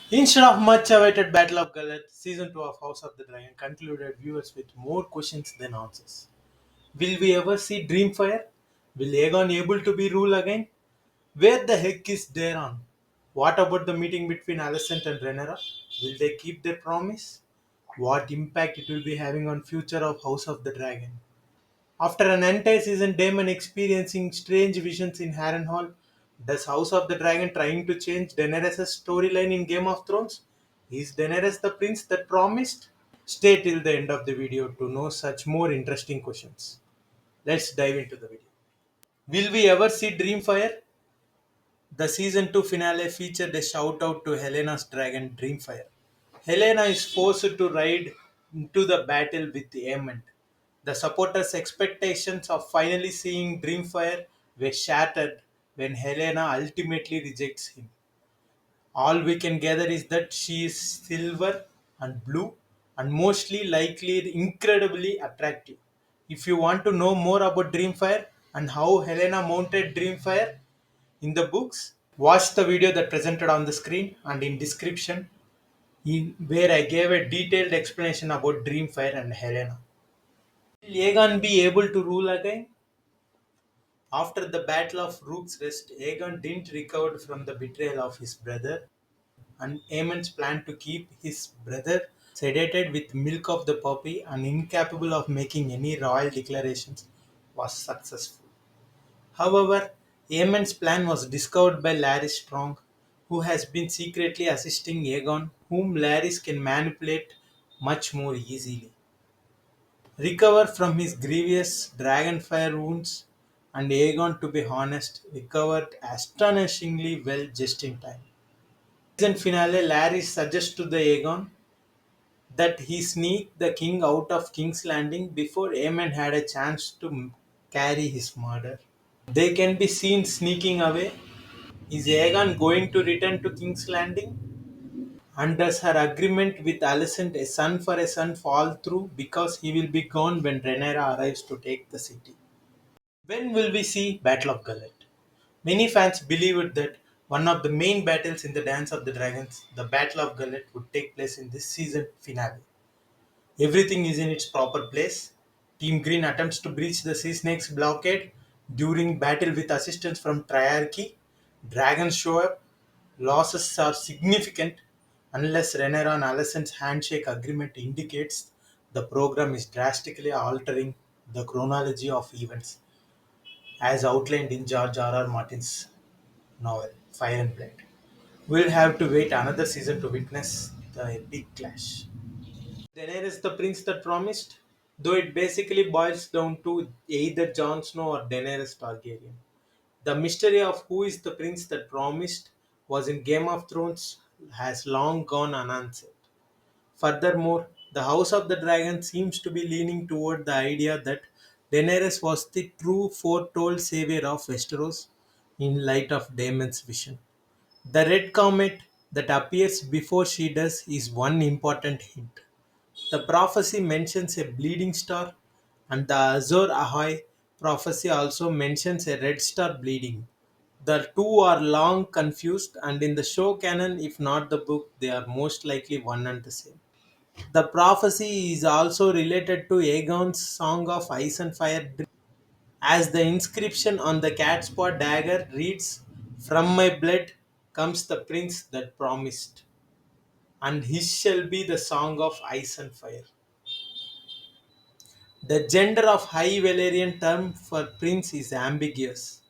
Instead of much awaited Battle of Gullet, Season 2 of House of the Dragon concluded viewers with more questions than answers. Will we ever see Dreamfyre? Will Aegon able to be ruled again? Where the heck is Daeron? What about the meeting between Alicent and Rhaenyra? Will they keep their promise? What impact it will be having on future of House of the Dragon? After an entire season, Daemon experiencing strange visions in Harrenhal, does House of the Dragon trying to change Daenerys' storyline in Game of Thrones? Is Daenerys the prince that promised? Stay till the end of the video to know such more interesting questions. Let's dive into the video. Will we ever see Dreamfyre? The season 2 finale featured a shout out to Helena's dragon Dreamfyre. Helena is forced to ride into the battle with Aemond. The supporters' expectations of finally seeing Dreamfyre were shattered when Helena ultimately rejects him. All we can gather is that she is silver and blue and mostly likely incredibly attractive. If you want to know more about Dreamfyre and how Helena mounted Dreamfyre in the books, watch the video that presented on the screen and in description where I gave a detailed explanation about Dreamfyre and Helena. Will Aegon be able to rule again? After the Battle of Rook's Rest, Aegon didn't recover from the betrayal of his brother, and Aemon's plan to keep his brother sedated with milk of the puppy and incapable of making any royal declarations was successful. However, Aemon's plan was discovered by Larys Strong, who has been secretly assisting Aegon, whom Larys can manipulate much more easily. Recover from his grievous dragonfire wounds, and Aegon, to be honest, recovered astonishingly well just in time. Season finale, Larry suggests to the Aegon that he sneak the king out of King's Landing before Aemon had a chance to carry his murder. They can be seen sneaking away. Is Aegon going to return to King's Landing? And does her agreement with Alicent a son for a son fall through because he will be gone when Rhaenyra arrives to take the city? When will we see Battle of Gullet? Many fans believed that one of the main battles in the Dance of the Dragons, the Battle of Gullet, would take place in this season finale. Everything is in its proper place. Team Green attempts to breach the Sea Snake's blockade during battle with assistance from Triarchy. Dragons show up. Losses are significant unless Rhaenyra and Alicent's handshake agreement indicates the program is drastically altering the chronology of events as outlined in George R. R. Martin's novel Fire and Blood. We'll have to wait another season to witness the epic clash. Daenerys the prince that promised, though it basically boils down to either Jon Snow or Daenerys Targaryen. The mystery of who is the prince that promised was in Game of Thrones has long gone unanswered. Furthermore, the House of the Dragon seems to be leaning toward the idea that Daenerys was the true foretold savior of Westeros in light of Daemon's vision. The red comet that appears before she does is one important hint. The prophecy mentions a bleeding star, and the Azor Ahai prophecy also mentions a red star bleeding. The two are long confused, and in the show canon, if not the book, they are most likely one and the same. The prophecy is also related to Aegon's Song of Ice and Fire, as the inscription on the cat's paw dagger reads, "From my blood comes the prince that promised, and his shall be the song of ice and fire." The gender of High Valyrian term for prince is ambiguous.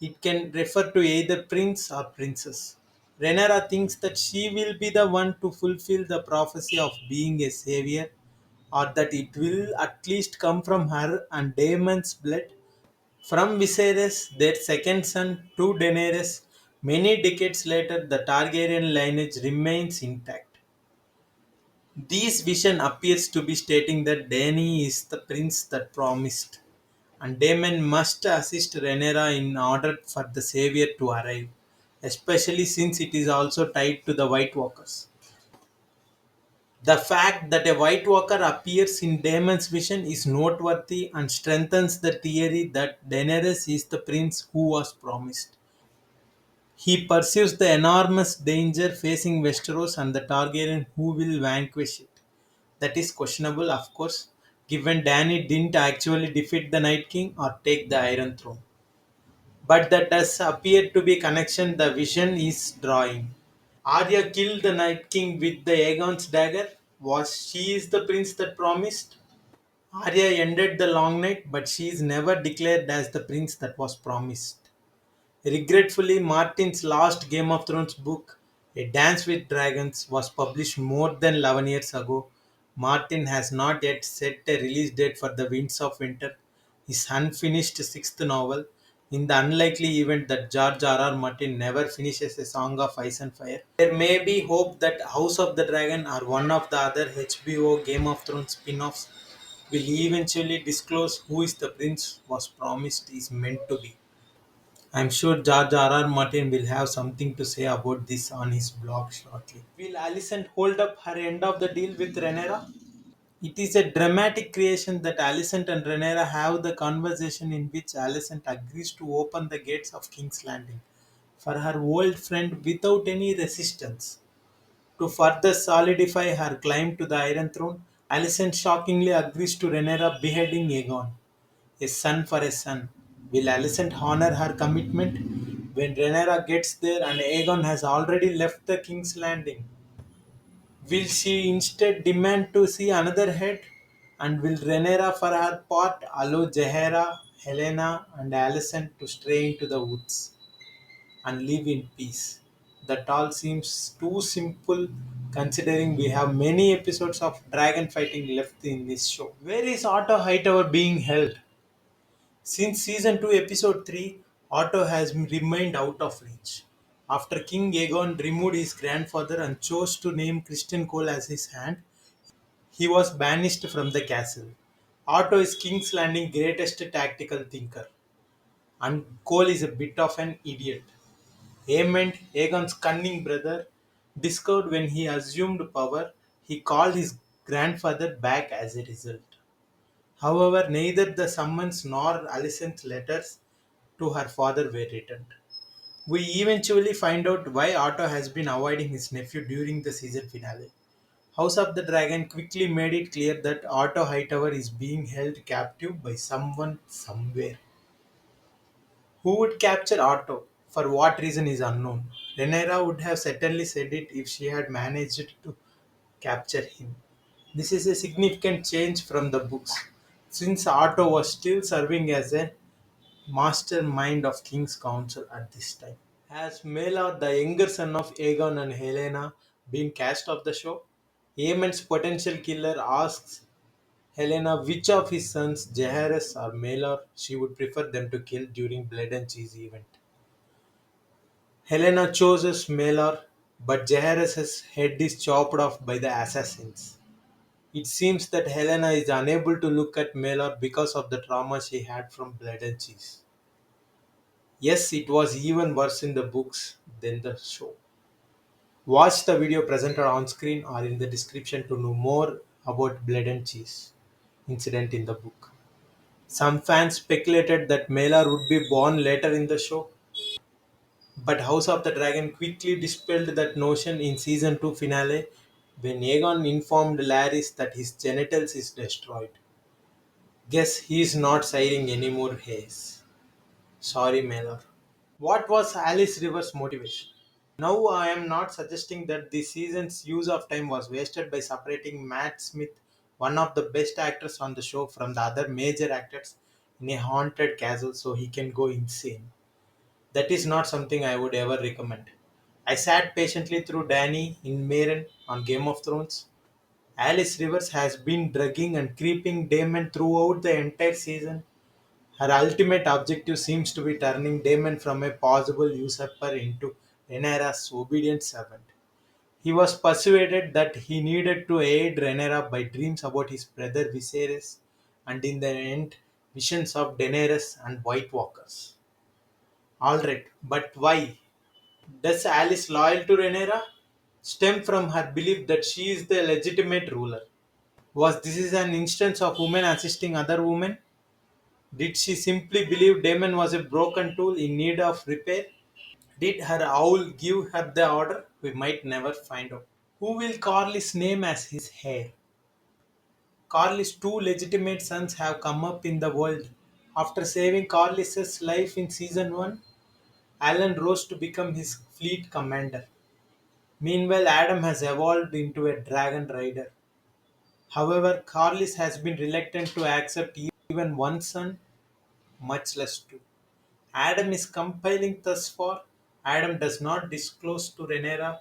It can refer to either prince or princess. Rhaenyra thinks that she will be the one to fulfill the prophecy of being a savior, or that it will at least come from her and Daemon's blood. From Viserys, their second son, to Daenerys, many decades later, the Targaryen lineage remains intact. This vision appears to be stating that Dany is the prince that promised, and Daemon must assist Rhaenyra in order for the savior to arrive, especially since it is also tied to the White Walkers. The fact that a White Walker appears in Daemon's vision is noteworthy and strengthens the theory that Daenerys is the prince who was promised. He pursues the enormous danger facing Westeros and the Targaryen who will vanquish it. That is questionable, of course, given Dany didn't actually defeat the Night King or take the Iron Throne. But that does appear to be a connection the vision is drawing. Arya killed the Night King with the Aegon's dagger. Was she is the prince that promised? Arya ended the long night, but she is never declared as the prince that was promised. Regretfully, Martin's last Game of Thrones book, A Dance with Dragons, was published more than 11 years ago. Martin has not yet set a release date for The Winds of Winter, his unfinished sixth novel. In the unlikely event that George R. R. Martin never finishes A Song of Ice and Fire, there may be hope that House of the Dragon or one of the other HBO Game of Thrones spin offs will eventually disclose who is the prince was promised is meant to be. I'm sure George R. R. Martin will have something to say about this on his blog shortly. Will Alicent hold up her end of the deal with Rhaenyra? It is a dramatic creation that Alicent and Rhaenyra have the conversation in which Alicent agrees to open the gates of King's Landing for her old friend without any resistance. To further solidify her claim to the Iron Throne, Alicent shockingly agrees to Rhaenyra beheading Aegon. A son for a son. Will Alicent honor her commitment when Rhaenyra gets there and Aegon has already left the King's Landing? Will she instead demand to see another head? And will Rhaenyra, for her part, allow Jaehaera, Helaena, and Alicent to stray into the woods and live in peace? That all seems too simple considering we have many episodes of dragon fighting left in this show. Where is Otto Hightower being held? Since season 2, episode 3, Otto has remained out of reach. After King Aegon removed his grandfather and chose to name Christian Cole as his hand, he was banished from the castle. Otto is King's Landing greatest tactical thinker, and Cole is a bit of an idiot. Aemond, Aegon's cunning brother, discovered when he assumed power, he called his grandfather back as a result. However, neither the summons nor Alicent's letters to her father were returned. We eventually find out why Otto has been avoiding his nephew during the season finale. House of the Dragon quickly made it clear that Otto Hightower is being held captive by someone somewhere. Who would capture Otto? For what reason is unknown. Rhaenyra would have certainly said it if she had managed to capture him. This is a significant change from the books, since Otto was still serving as a mastermind of King's Council at this time. Has Maelor, the younger son of Aegon and Helaena, been cast off the show? Aemon's potential killer asks Helena which of his sons, Jaehaerys or Maelor, she would prefer them to kill during Blood and Cheese event. Helena chooses Maelor, but Jaehaerys' head is chopped off by the assassins. It seems that Helena is unable to look at Maelor because of the trauma she had from Blood and Cheese. Yes, it was even worse in the books than the show. Watch the video presented on screen or in the description to know more about Blood and Cheese incident in the book. Some fans speculated that Maelor would be born later in the show, but House of the Dragon quickly dispelled that notion in season 2 finale when Aegon informed Larys that his genitals is destroyed. Guess he is not siring any more haze. Sorry, Maelor. What was Alys Rivers' motivation? Now, I am not suggesting that this season's use of time was wasted by separating Matt Smith, one of the best actors on the show, from the other major actors in a haunted castle so he can go insane. That is not something I would ever recommend. I sat patiently through Danny in Maren on Game of Thrones. Alys Rivers has been drugging and creeping Damon throughout the entire season. Her ultimate objective seems to be turning Daemon from a possible usurper into Rhaenyra's obedient servant. He was persuaded that he needed to aid Rhaenyra by dreams about his brother Viserys and in the end visions of Daenerys and White Walkers. Alright, but why? Does Alice loyal to Rhaenyra stem from her belief that she is the legitimate ruler? Was this an instance of women assisting other women? Did she simply believe Damon was a broken tool in need of repair? Did her owl give her the order? We might never find out. Who will Corlys name as his heir? Corlys' two legitimate sons have come up in the world. After saving Corlys' life in season 1, Alan rose to become his fleet commander. Meanwhile, Adam has evolved into a dragon rider. However, Corlys has been reluctant to accept even one son, much less two. Adam is compiling thus far. Adam does not disclose to Rhaenyra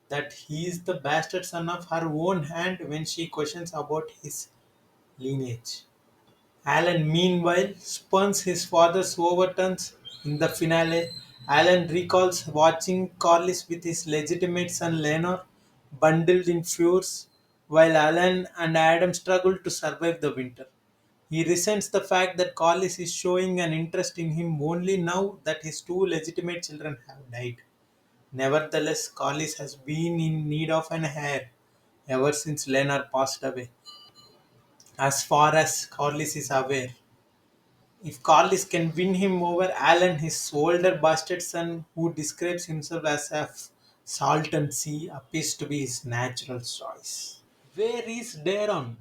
that he is the bastard son of her own hand when she questions about his lineage. Alan, meanwhile, spurns his father's overturns. In the finale, Alan recalls watching Corlys with his legitimate son Lenor bundled in furs, while Alan and Adam struggle to survive the winter. He resents the fact that Corlys is showing an interest in him only now that his two legitimate children have died. Nevertheless, Corlys has been in need of an heir ever since Lenor passed away. As far as Corlys is aware, if Corlys can win him over Alan, his older bastard son, who describes himself as a salt and sea, appears to be his natural choice. Where is Daeron?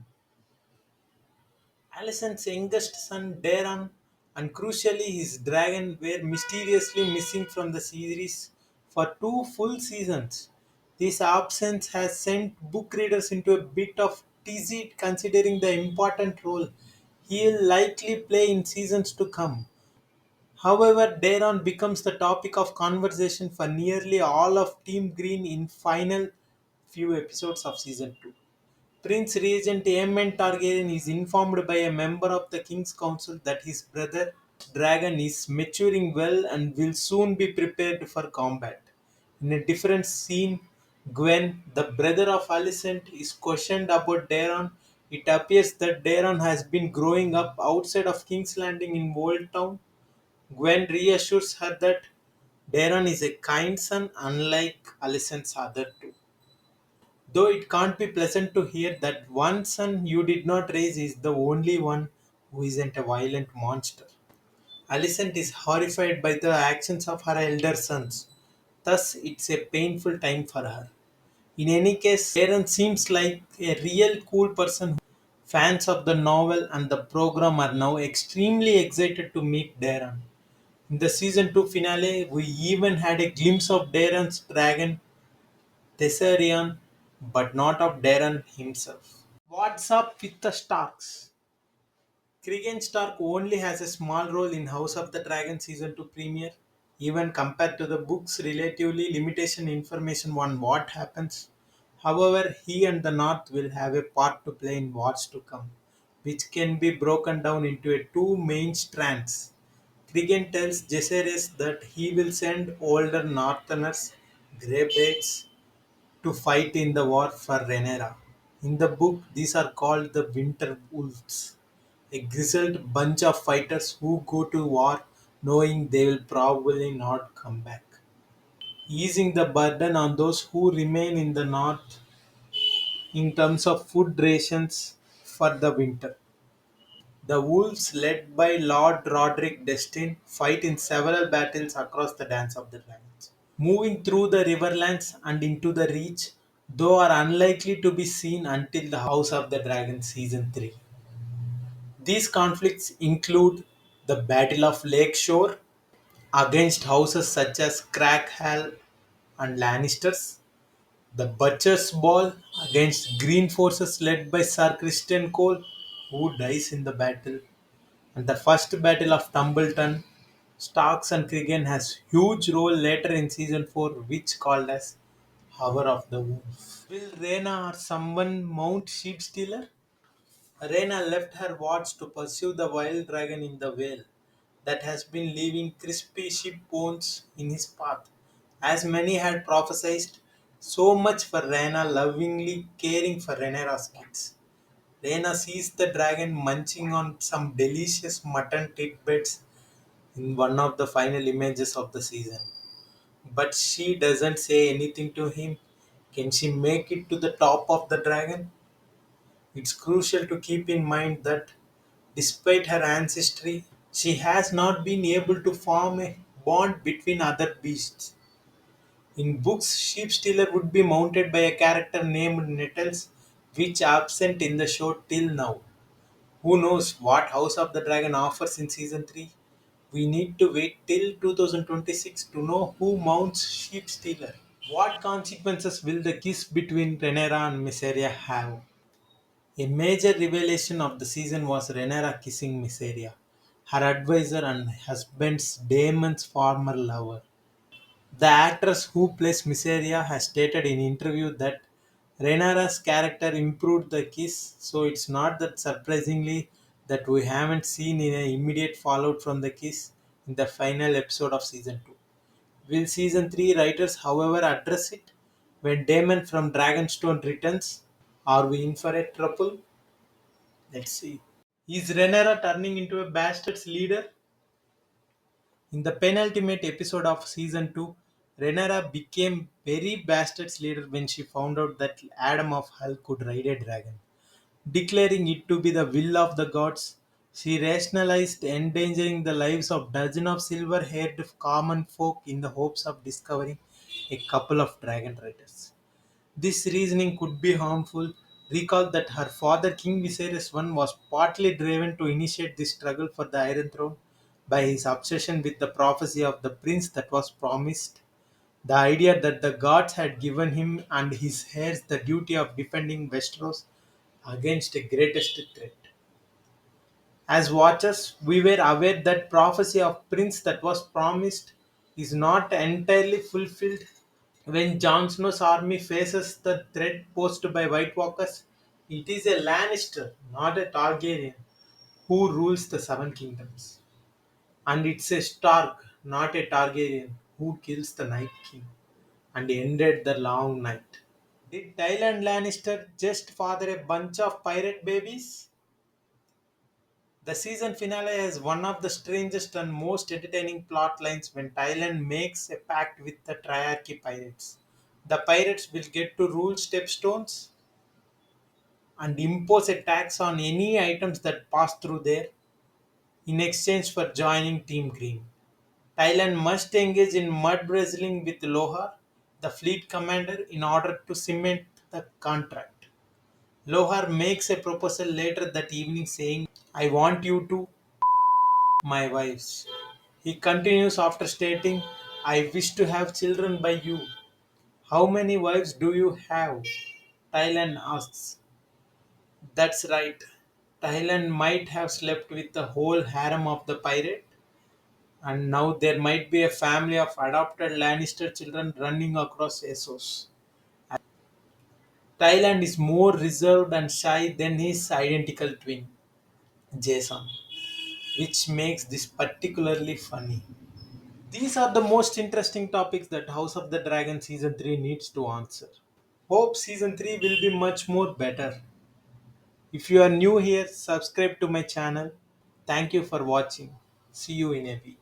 Alicent's youngest son, Daeron, and crucially his dragon, were mysteriously missing from the series for two full seasons. This absence has sent book readers into a bit of tizzy considering the important role he'll likely play in seasons to come. However, Daeron becomes the topic of conversation for nearly all of Team Green in final few episodes of season 2. Prince Regent Aemon Targaryen is informed by a member of the King's Council that his brother Dragon is maturing well and will soon be prepared for combat. In a different scene, Gwen, the brother of Alicent, is questioned about Daeron. It appears that Daeron has been growing up outside of King's Landing in Old Town. Gwen reassures her that Daeron is a kind son unlike Alicent's other two. Though it can't be pleasant to hear that one son you did not raise is the only one who isn't a violent monster. Alicent is horrified by the actions of her elder sons. Thus, it's a painful time for her. In any case, Daeron seems like a real cool person. Fans of the novel and the program are now extremely excited to meet Daeron. In the season 2 finale, we even had a glimpse of Daeron's dragon, Tessarion, but not of Daeron himself. What's up with the Starks? Cregan Stark only has a small role in House of the Dragon season 2 premiere, even compared to the book's relatively limitation information on what happens. However, he and the North will have a part to play in what's to come, which can be broken down into two main strands. Cregan tells Jaehaerys that he will send older Northerners, Greybeards, to fight in the war for Rhaenyra. In the book, these are called the Winter Wolves, a grizzled bunch of fighters who go to war knowing they will probably not come back, easing the burden on those who remain in the north in terms of food rations for the winter. The wolves, led by Lord Roderick Destin, fight in several battles across the Dance of the Dragons, moving through the Riverlands and into the Reach, though are unlikely to be seen until the House of the Dragon Season 3. These conflicts include the Battle of Lakeshore against houses such as Crackhall and Lannisters, the Butcher's Ball against Green forces led by Sir Christian Cole, who dies in the battle, and the First Battle of Tumbleton. Starks and Cregan has huge role later in season 4 which called as Hour of the Wolf. Will Rhaena or someone mount Sheepstealer? Rhaena left her wards to pursue the wild dragon in the vale that has been leaving crispy sheep bones in his path. As many had prophesied, so much for Rhaena lovingly caring for Rhaenyra's kids. Rhaena sees the dragon munching on some delicious mutton tidbits in one of the final images of the season. But she doesn't say anything to him. Can she make it to the top of the dragon? It's crucial to keep in mind that despite her ancestry, she has not been able to form a bond between other beasts. In books, Sheepstealer would be mounted by a character named Nettles, which absent in the show till now. Who knows what House of the Dragon offers in season 3? We need to wait till 2026 to know who mounts Sheepstealer. What consequences will the kiss between Rhaenyra and Mysaria have? A major revelation of the season was Rhaenyra kissing Mysaria, her advisor and husband's Daemon's former lover. The actress who plays Mysaria has stated in interview that Rhaenyra's character improved the kiss, so it's not that surprisingly that we haven't seen an immediate fallout from the kiss in the final episode of season 2. Will season 3 writers, however, address it when Daemon from Dragonstone returns? Are we in for a trouble? Let's see. Is Rhaenyra turning into a bastard's leader? In the penultimate episode of season 2, Rhaenyra became very bastard's leader when she found out that Adam of Hull could ride a dragon. Declaring it to be the will of the gods, she rationalized endangering the lives of dozens of silver-haired common folk in the hopes of discovering a couple of dragon riders. This reasoning could be harmful. Recall that her father King Viserys I was partly driven to initiate this struggle for the Iron Throne by his obsession with the prophecy of the prince that was promised. The idea that the gods had given him and his heirs the duty of defending Westeros against the greatest threat. As watchers, we were aware that prophecy of prince that was promised is not entirely fulfilled. When Jon Snow's army faces the threat posed by White Walkers, it is a Lannister, not a Targaryen, who rules the Seven Kingdoms. And it's a Stark, not a Targaryen, who kills the Night King and ended the long night. Did Tyland Lannister just father a bunch of pirate babies? The season finale has one of the strangest and most entertaining plot lines when Tyland makes a pact with the Triarchy pirates. The pirates will get to rule stepstones and impose a tax on any items that pass through there in exchange for joining Team Green. Thailand must engage in mud wrestling with Lohar, the fleet commander, in order to cement the contract. Lohar makes a proposal later that evening saying, I want you to my wives. He continues after stating, I wish to have children by you. How many wives do you have? Thailand asks. That's right. Thailand might have slept with the whole harem of the pirate, and now there might be a family of adopted Lannister children running across Essos. Thailand is more reserved and shy than his identical twin, Jason, which makes this particularly funny. These are the most interesting topics that House of the Dragon Season 3 needs to answer. Hope Season 3 will be much more better. If you are new here, subscribe to my channel. Thank you for watching. See you in a week.